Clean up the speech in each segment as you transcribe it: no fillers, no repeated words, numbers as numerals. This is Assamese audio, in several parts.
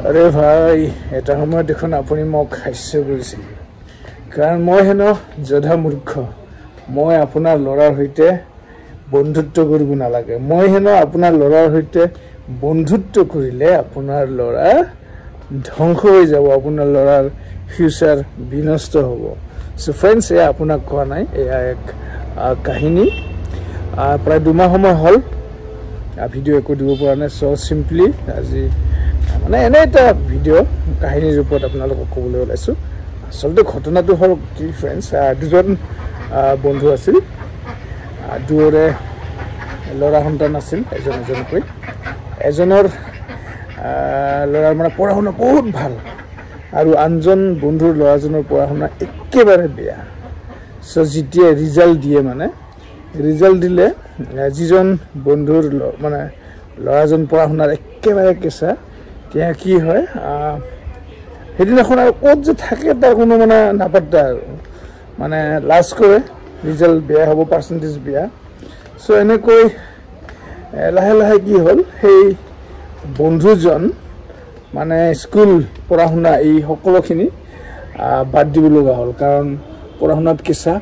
আৰে ভাই এটা সময় দেখোন আপুনি মোক হাস্য কৰিছিল কাৰণ মই হেনো যধা মূৰ্খ মই আপোনাৰ লৰাৰ হৈতে বন্ধুত্ব কৰিব নালাগে মই হেনো আপোনাৰ লৰাৰ হৈতে বন্ধুত্ব কৰিলে আপোনাৰ লৰা ধ্বংস হৈ যাব আপোনাৰ লৰাৰ ফিউচাৰ বিনষ্ট হ'ব সো ফ্ৰেন্ডছ এ আপোনাক কোৱা নাই এয়া এক কাহিনী প্ৰায় 2 মাহ সময় হল ভিডিও একো দিব পৰা নাই সো সিম্পলি আজি মানে এনে এটা ভিডিও কাহিনীৰ ওপৰত আপোনালোকক ক'বলৈ ওলাইছো আসলতে ঘটনাটো হল কি ফ্ৰেন্ডছ দুজন বন্ধু আছিল দুৰে লৰা সন্তান আছিল এজনকৈ এজনৰ লৰাৰ মানে পঢ়া শুনা বহুত ভাল আৰু আনজন বন্ধুৰ লৰাজনৰ পঢ়া শুনা একেবাৰে বেয়া সো যেতিয়া ৰিজাল্ট দিয়ে মানে ৰিজাল্ট দিলে যিজন বন্ধুৰ মানে লৰাজন পঢ়া শুনাৰ একেবাৰে কেঁচা তেতিয়া কি হয় হেদিনাখন আৰু ক'ত যে থাকে তাৰ কোনো মানে নাপাত্তা আৰু মানে লাজ কৰে ৰিজাল্ট বেয়া হ'ব পাৰ্চেন্টেজ বেয়া সো এনেকৈ লাহে লাহে কি হ'ল সেই বন্ধুজন মানে স্কুল পঢ়া শুনা এই সকলোখিনি বাদ দিব লগা হ'ল কাৰণ পঢ়া শুনাত কেঁচা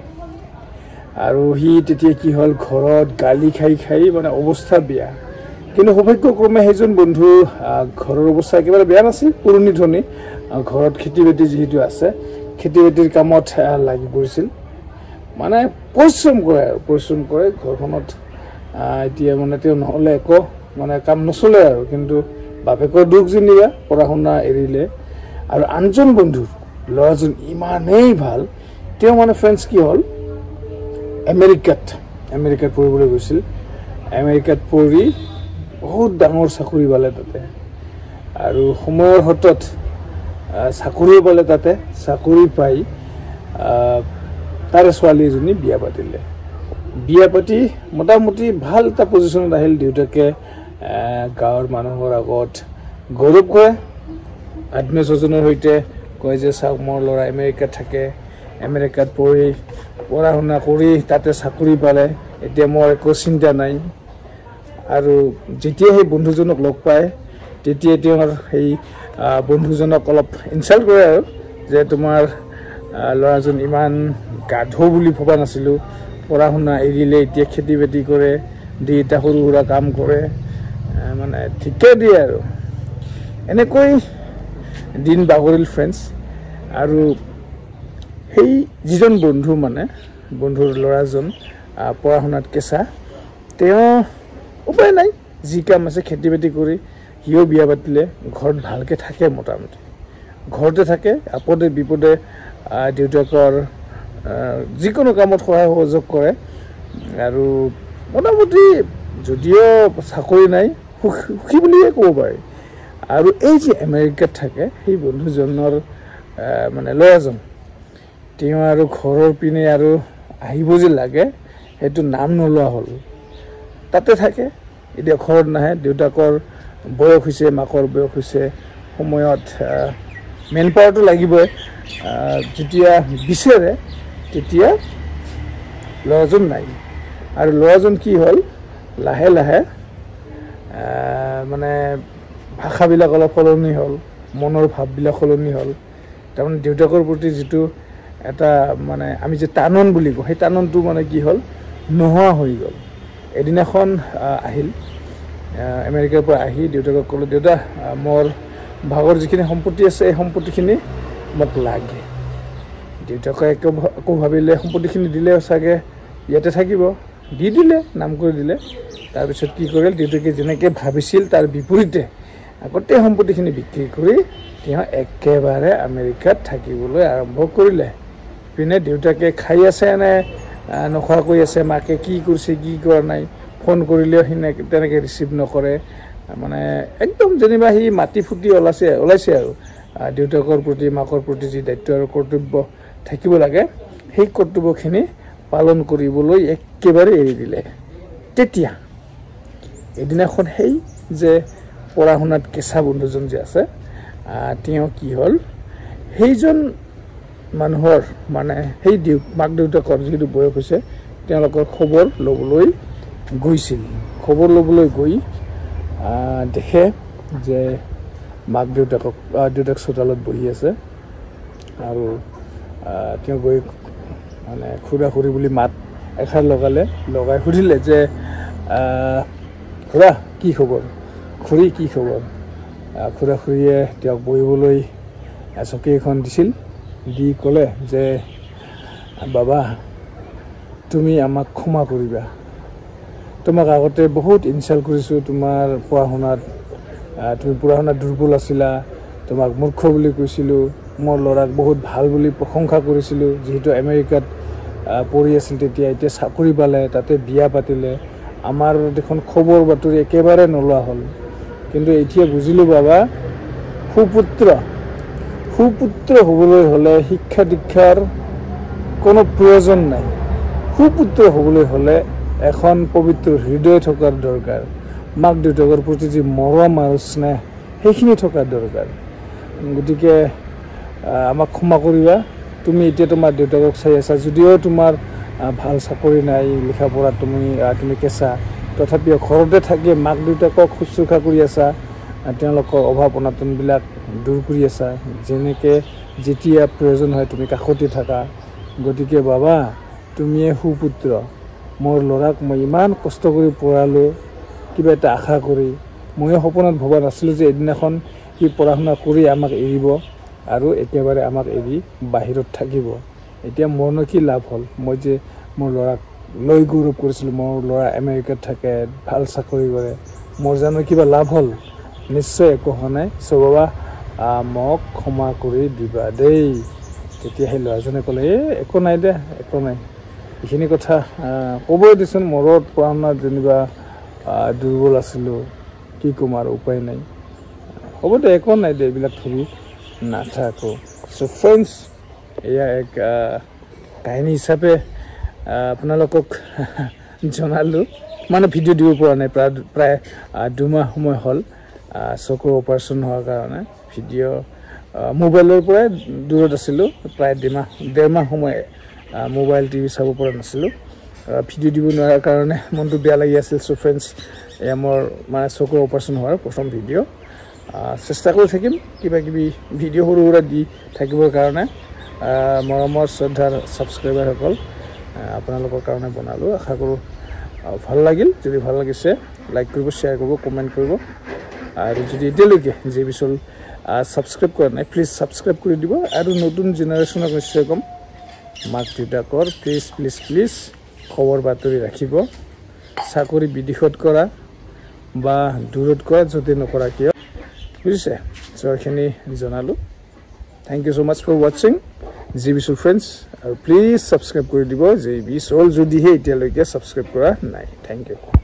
আৰু হি তেতিয়া কি হ'ল ঘৰত গালি খাই মানে অৱস্থা বেয়া কিন্তু সৌভাগ্যক্ৰমে সেইজন বন্ধু ঘৰৰ অৱস্থা একেবাৰে বেয়া নাছিল পুৰণি ধনী ঘৰত খেতি বাতি যেহেতু আছে খেতি বাতিৰ কামত লাগি পৰিছিল মানে পৰিশ্ৰম কৰে ঘৰখনত এতিয়া মানে তেওঁ নহলে একো মানে কাম নচলে আৰু কিন্তু বাপেকৰ দুখ যেনিবা পঢ়া শুনা এৰিলে আৰু আনজন বন্ধু লৰাজন ইমানেই ভাল তেওঁ মানে ফ্ৰেন্ডছ কি হ'ল আমেৰিকাত পঢ়িবলৈ গৈছিল আমেৰিকাত পঢ়ি বহুত ডাঙৰ চাকৰি পালে তাতে আৰু সময়ৰ হতত চাকৰি পালে তাতে চাকৰি পাই তাৰে ছোৱালী এজনী বিয়া পাতিলে বিয়া পাতি মোটামুটি ভাল এটা পজিশ্যনত আহিল দেউতাকে গাঁৱৰ মানুহৰ আগত গৌৰৱ কৰে আত্মীয় স্বজনৰ সৈতে কয় যে চাওক মোৰ ল'ৰা আমেৰিকাত থাকে আমেৰিকাত পঢ়া শুনা কৰি তাতে চাকৰি পালে এতিয়া মোৰ একো চিন্তা নাই আৰু যেতিয়া সেই বন্ধুজনক লগ পায় তেতিয়া তেওঁৰ সেই বন্ধুজনক অলপ ইনচাল্ট কৰে আৰু যে তোমাৰ ল'ৰাজন ইমান গাধ বুলি ভবা নাছিলোঁ পঢ়া শুনা এৰিলে এতিয়া খেতি বাতি কৰে দুটা সৰু সুৰা কাম কৰে মানে ঠিকে দিয়ে আৰু এনেকৈ দিন বাগৰিল ফ্ৰেন্ডছ আৰু সেই যিজন বন্ধু মানে বন্ধুৰ ল'ৰাজন পঢ়া শুনাত কেঁচা তেওঁ উপায় নাই যি কাম আছে খেতি বাতি কৰি সিও বিয়া পাতিলে ঘৰত ভালকে থাকে মোটামুটি ঘৰতে থাকে আপদে বিপদে দেউতাকৰ যিকোনো কামত সহায় সহযোগ কৰে আৰু মোটামুটি যদিও চাকৰি নাই সুখী বুলিয়ে ক'ব পাৰি আৰু এই যে আমেৰিকাত থাকে সেই বন্ধুজনৰ মানে ল'ৰাজন তেওঁ আৰু ঘৰৰ পিনে আৰু আহিব যে লাগে সেইটো নাম নোলোৱা হ'ল তাতে থাকে এতিয়া ঘৰত নাহে দেউতাকৰ বয়স হৈছে মাকৰ বয়স হৈছে সময়ত মেন পাৱাৰটো লাগিবই যেতিয়া বিচাৰে তেতিয়া ল'ৰাজন নাই আৰু ল'ৰাজন কি হ'ল লাহে লাহে মানে ভাষাবিলাক অলপ সলনি হ'ল মনৰ ভাৱবিলাক সলনি হ'ল তাৰমানে দেউতাকৰ প্ৰতি যিটো এটা মানে আমি যে টানন বুলি কওঁ সেই টাননটো মানে কি হ'ল নোহোৱা হৈ গ'ল এদিনাখন আহিল আমেৰিকাৰ পৰা আহি দেউতাকক ক'লে দেউতা মোৰ ভাগৰ যিখিনি সম্পত্তি আছে এই সম্পত্তিখিনি মোক লাগে দেউতাকে একো ভাবিলে সম্পত্তিখিনি দিলে চাগে ইয়াতে থাকিব দি দিলে নাম কৰি দিলে তাৰপিছত কি কৰিল দেউতাকে যেনেকৈ ভাবিছিল তাৰ বিপৰীতে গোটেই সম্পত্তিখিনি বিক্ৰী কৰি তেওঁ একেবাৰে আমেৰিকাত থাকিবলৈ আৰম্ভ কৰিলে পিনে দেউতাকে খাই আছে নে নখোৱাকৈ আছে মাকে কি কৰিছে কি কৰা নাই ফোন কৰিলেও তেনেকৈ ৰিচিভ নকৰে মানে একদম যেনিবা সি মাটি ফুটি ওলাইছে আৰু দেউতাকৰ প্ৰতি মাকৰ প্ৰতি যি দায়িত্ব আৰু কৰ্তব্য থাকিব লাগে সেই কৰ্তব্যখিনি পালন কৰিবলৈ একেবাৰে এৰি দিলে তেতিয়া এদিনাখন সেই যে পঢ়া শুনাত কেঁচা বন্ধুজন যে আছে তেওঁ কি হ'ল সেইজন মানুহৰ মানে সেই মাক দেউতাকৰ যিটো বয়স হৈছে তেওঁলোকৰ খবৰ ল'বলৈ গৈছিল খবৰ ল'বলৈ গৈ দেখে যে মাক দেউতাক চোতালত বহি আছে আৰু তেওঁ গৈ মানে খুৰা খুৰী বুলি মাত এষাৰ লগাই সুধিলে যে খুৰা কি খবৰ খুৰী কি খবৰ খুৰা খুৰীয়ে তেওঁক বহিবলৈ চকী এখন দিছিল দি ক'লে যে বাবা তুমি আমাক ক্ষমা কৰিবা তোমাক আগতে বহুত ইনচাল্ট কৰিছোঁ তোমাৰ পঢ়া শুনাত তুমি পঢ়া শুনাত দুৰ্বল আছিলা তোমাক মূৰ্খ বুলি কৈছিলোঁ মোৰ ল'ৰাক বহুত ভাল বুলি প্ৰশংসা কৰিছিলোঁ যিহেতু আমেৰিকাত পঢ়ি আছিল তেতিয়া এতিয়া চাকৰি পালে তাতে বিয়া পাতিলে আমাৰ দেখোন খবৰ বাতৰি একেবাৰে নোলোৱা হ'ল কিন্তু এতিয়া বুজিলোঁ বাবা সুপুত্ৰ হ'বলৈ হ'লে শিক্ষা দীক্ষাৰ কোনো প্ৰয়োজন নাই সুপুত্ৰ হ'বলৈ হ'লে এখন পবিত্ৰ হৃদয় থকাৰ দৰকাৰ মাক দেউতাকৰ প্ৰতি যি মৰম আৰু স্নেহ সেইখিনি থকাৰ দৰকাৰ গতিকে আমাক ক্ষমা কৰিবা তুমি এতিয়া তোমাৰ দেউতাকক চাই আছা যদিও তোমাৰ ভাল চাকৰি নাই লিখা পঢ়াত তুমি কেঁচা তথাপিও ঘৰতে থাকি মাক দেউতাকক শুশ্ৰূষা কৰি আছা তেওঁলোকৰ অভাৱ অনাটনবিলাক দূৰ কৰি আছা যেনেকৈ যেতিয়া প্ৰয়োজন হয় তুমি কাষতে থাকা গতিকে বাবা তুমিয়ে সুপুত্ৰ মোৰ ল'ৰাক মই ইমান কষ্ট কৰি পঢ়ালোঁ কিবা এটা আশা কৰি ময়ো সপোনত ভবা নাছিলোঁ যে এদিনাখন সি পঢ়া শুনা কৰি আমাক এৰিব আৰু একেবাৰে আমাক এৰি বাহিৰত থাকিব এতিয়া মোৰনো কি লাভ হ'ল মই যে মোৰ ল'ৰাক লৈ গৌৰৱ কৰিছিলোঁ মোৰ ল'ৰা আমেৰিকাত থাকে ভাল চাকৰি কৰে মোৰ জানো কিবা লাভ হ'ল নিশ্চয় একো হোৱা নাই চ' বাবা মোক ক্ষমা কৰি দিবা দেই তেতিয়া সেই ল'ৰাজনে ক'লে একো নাই দে একো নাই এইখিনি কথা ক'বই দিচোন মোৰত পঢ়া শুনাত যেনিবা দুৰ্বল আছিলোঁ কি ক'ম আৰু উপায় নাই হ'ব দে একো নাই দে এইবিলাক ধৰি নাথাকোঁ চ' ফ্ৰেণ্ডছ এয়া এক কাহিনী হিচাপে আপোনালোকক জনালোঁ মানে ভিডিঅ' দিব পৰা নাই প্ৰায় 2 মাহ সময় হ'ল চকুৰ অপাৰেশ্যন হোৱাৰ কাৰণে ভিডিঅ' মোবাইলৰ পৰাই দূৰত আছিলোঁ প্ৰায় 1.5 মাহ সময় মোবাইল টিভি চাব পৰা নাছিলোঁ ভিডিঅ' দিব নোৱাৰাৰ কাৰণে মনটো বেয়া লাগি আছিল চ' ফ্ৰেণ্ডছ এয়া মোৰ মানে চকুৰ অপাৰেশ্যন হোৱাৰ প্ৰথম ভিডিঅ' চেষ্টা কৰি থাকিম কিবা কিবি ভিডিঅ' সৰু সুৰা দি থাকিবৰ কাৰণে মৰমৰ শ্ৰদ্ধাৰ ছাবস্ক্ৰাইবাৰসকল আপোনালোকৰ কাৰণে বনালোঁ আশা কৰোঁ ভাল লাগিল যদি ভাল লাগিছে লাইক কৰিব শ্বেয়াৰ কৰিব কমেণ্ট কৰিব আৰু যদি এতিয়ালৈকে যে বিচল ছাবস্ক্ৰাইব কৰা নাই প্লিজ ছাবস্ক্ৰাইব কৰি দিব আৰু নতুন জেনেৰেশ্যনক নিশ্চয় ক'ম মাক দেউতাকৰ প্লিজ খবৰ বাতৰি ৰাখিব চাকৰি বিদেশত কৰা বা দূৰত কৰা য'তে নকৰা কিয় বুজিছে চ' এইখিনি জনালোঁ thank you so' much for ৱাচিং জি বিচল ফ্ৰেণ্ডছ আৰু প্লিজ ছাবস্ক্ৰাইব কৰি দিব জি বিচল যদিহে এতিয়ালৈকে ছাবস্ক্ৰাইব কৰা নাই থেংক ইউ